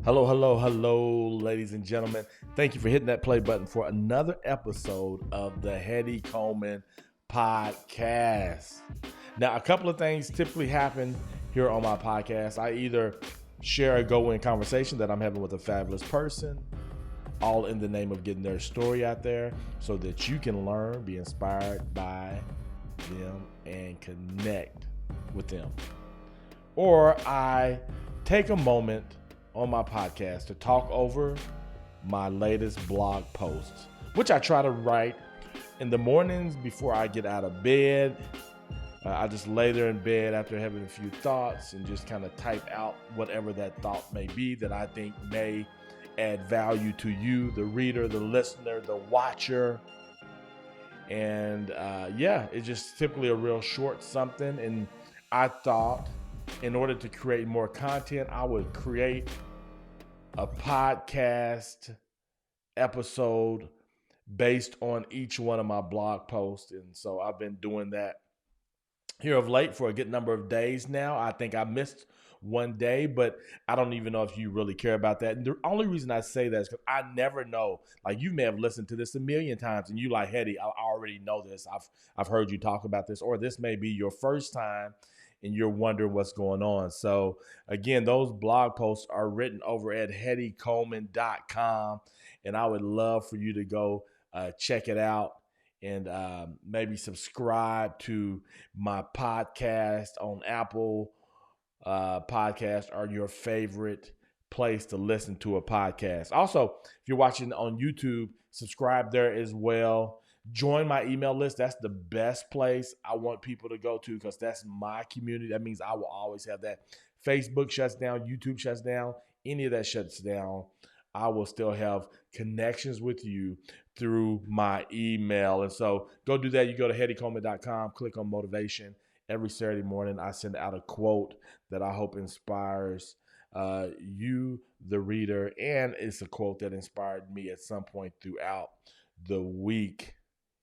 Hello, hello, hello, ladies and gentlemen. Thank you for hitting that play button for another episode of the Heady Coleman podcast. Now, a couple of things typically happen here on my podcast. I either share a go-in conversation that I'm having with a fabulous person, all in the name of getting their story out there so that you can learn, be inspired by them, and connect with them. Or I take a moment on my podcast to talk over my latest blog posts, which I try to write in the mornings before I get out of bed. I just lay there in bed after having a few thoughts and just kind of type out whatever that thought may be that I think may add value to you, the reader, the listener, the watcher. And it's just typically a real short something. And I thought in order to create more content, I would create a podcast episode based on each one of my blog posts. And so I've been doing that here of late for a good number of days now. I think I missed one day, but I don't even know if you really care about that. And the only reason I say that is because I never know. Like, you may have listened to this a million times and you like, Heady, I already know this. I've heard you talk about this, or this may be your first time and you're wondering what's going on. So again, those blog posts are written over at headycoleman.com, and I would love for you to go check it out and maybe subscribe to my podcast on Apple Podcast or your favorite place to listen to a podcast. Also, if you're watching on YouTube, subscribe there as well. Join my email list. That's the best place I want people to go to because that's my community. That means I will always have that. Facebook shuts down, YouTube shuts down, any of that shuts down. I will still have connections with you through my email. And so go do that. You go to headycoleman.com, click on motivation. Every Saturday morning, I send out a quote that I hope inspires you, the reader, and it's a quote that inspired me at some point throughout the week.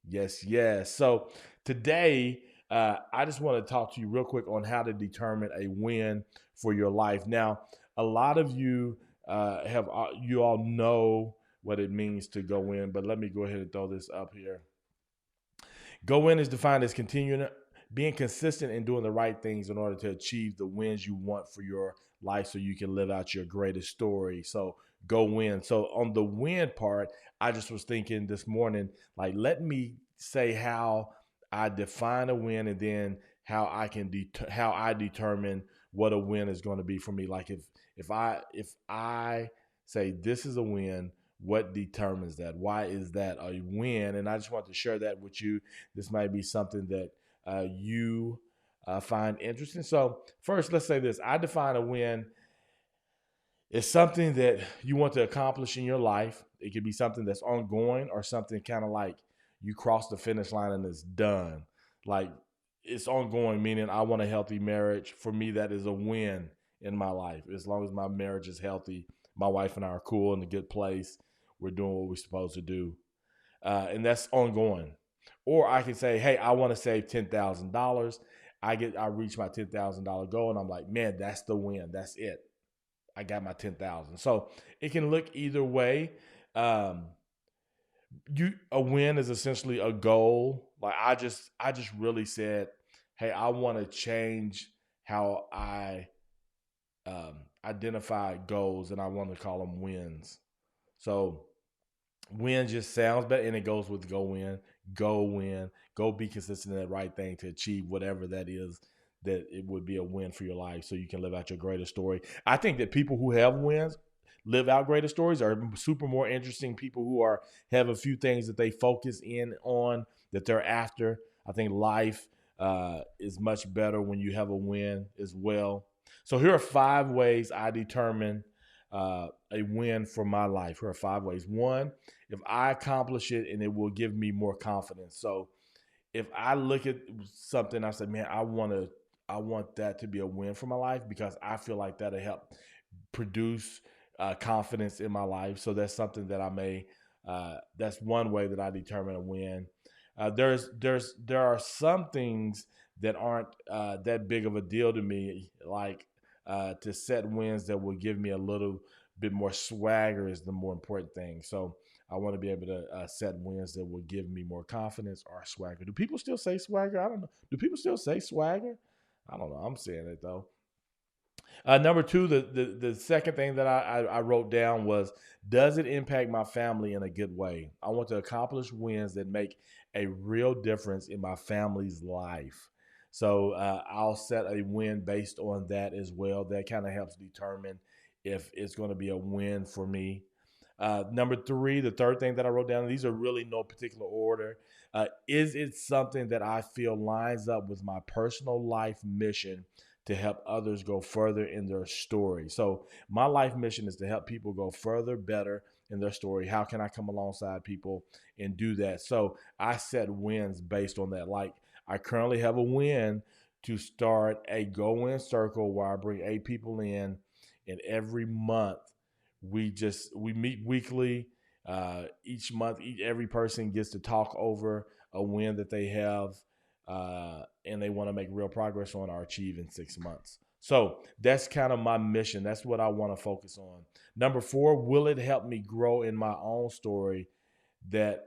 Yes. So today, I just want to talk to you real quick on how to determine a win for your life. Now, a lot of you you all know what it means to go in, but let me go ahead and throw this up here. Go in is defined as being consistent in doing the right things in order to achieve the wins you want for your life so you can live out your greatest story. So go win. So on the win part, I just was thinking this morning, like, let me say how I define a win and then how I can how I determine what a win is going to be for me. Like if I say this is a win, what determines that? Why is that a win? And I just want to share that with you. This might be something that you find interesting. So first, let's say this. I define a win as something that you want to accomplish in your life. It could be something that's ongoing or something kind of like you cross the finish line and it's done. Like, it's ongoing, meaning I want a healthy marriage. For me, that is a win in my life. As long as my marriage is healthy, my wife and I are cool, in a good place, we're doing what we're supposed to do. And that's ongoing. Or I can say, hey, I want to save $10,000. I reach my $10,000 goal and I'm like, man, that's the win. That's it. I got my 10,000. So it can look either way. A win is essentially a goal. Like I just really said, hey, I want to change how I identify goals, and I want to call them wins. So win just sounds better, and it goes with go win, go be consistent in that right thing to achieve whatever that is, that it would be a win for your life so you can live out your greatest story. I think that people who have wins live out greater stories are super more interesting people who have a few things that they focus in on that they're after. I think life is much better when you have a win as well. So here are 5 ways I determine a win for my life. Here are 5 ways. 1, if I accomplish it, and it will give me more confidence. So if I look at something, I say, man, I want that to be a win for my life because I feel like that'll help produce confidence in my life. So that's something that that's one way that I determine a win. There are some things that aren't that big of a deal to me, like to set wins that will give me a little bit more swagger is the more important thing. So I want to be able to set wins that will give me more confidence or swagger. Do people still say swagger? I don't know. Do people still say swagger? I don't know. I'm saying it though. Number two, the second thing that I wrote down was, does it impact my family in a good way? I want to accomplish wins that make a real difference in my family's life. So I'll set a win based on that as well. That kind of helps determine if it's going to be a win for me. Number three, the third thing that I wrote down, these are really no particular order. Is it something that I feel lines up with my personal life mission to help others go further in their story? So my life mission is to help people go further, better in their story. How can I come alongside people and do that? So I set wins based on that. Like I currently have a win to start a go win circle where I bring 8 people in, and every month we meet weekly. Each month, every person gets to talk over a win that they have, and they want to make real progress on or achieve in 6 months. So that's kind of my mission. That's what I want to focus on. Number 4, will it help me grow in my own story that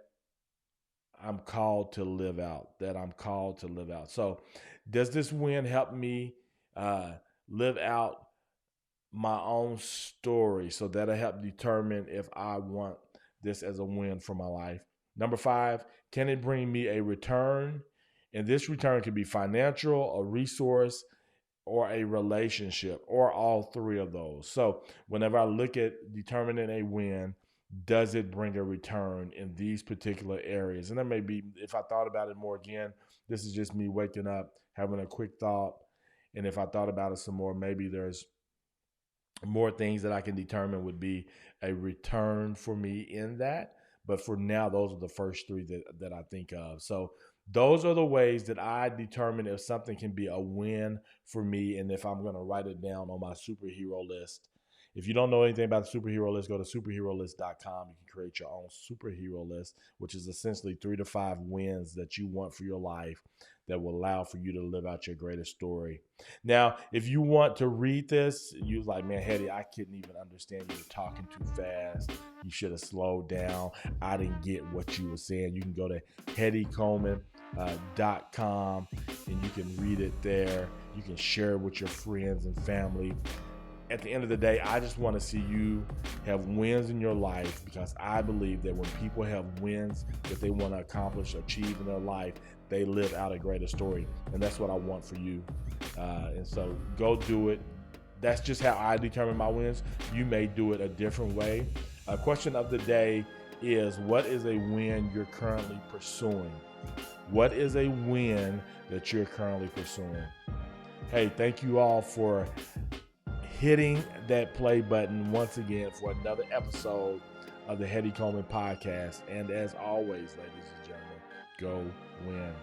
I'm called to live out? That I'm called to live out. So, does this win help me live out my own story? So that'll help determine if I want this as a win for my life. Number 5, can it bring me a return? And this return could be financial, a resource, or a relationship, or all three of those. So whenever I look at determining a win, does it bring a return in these particular areas? And that may be, if I thought about it more again, this is just me waking up, having a quick thought. And if I thought about it some more, maybe there's more things that I can determine would be a return for me in that. But for now, those are the first 3 that I think of. So those are the ways that I determine if something can be a win for me and if I'm going to write it down on my superhero list. If you don't know anything about the superhero list, go to superherolist.com. You can create your own superhero list, which is essentially 3 to 5 wins that you want for your life that will allow for you to live out your greatest story. Now, if you want to read this, you're like, man, Heady, I couldn't even understand you. Were talking too fast. You should have slowed down. I didn't get what you were saying. You can go to HeadyColeman.com and you can read it there. You can share it with your friends and family. At the end of the day, I just want to see you have wins in your life, because I believe that when people have wins that they want to accomplish, achieve in their life, they live out a greater story. And that's what I want for you. And so go do it. That's just how I determine my wins. You may do it a different way. Question of the day is, what is a win you're currently pursuing? What is a win that you're currently pursuing? Hey, thank you all for hitting that play button once again for another episode of the Heady Coleman podcast. And as always, ladies and gentlemen, go win.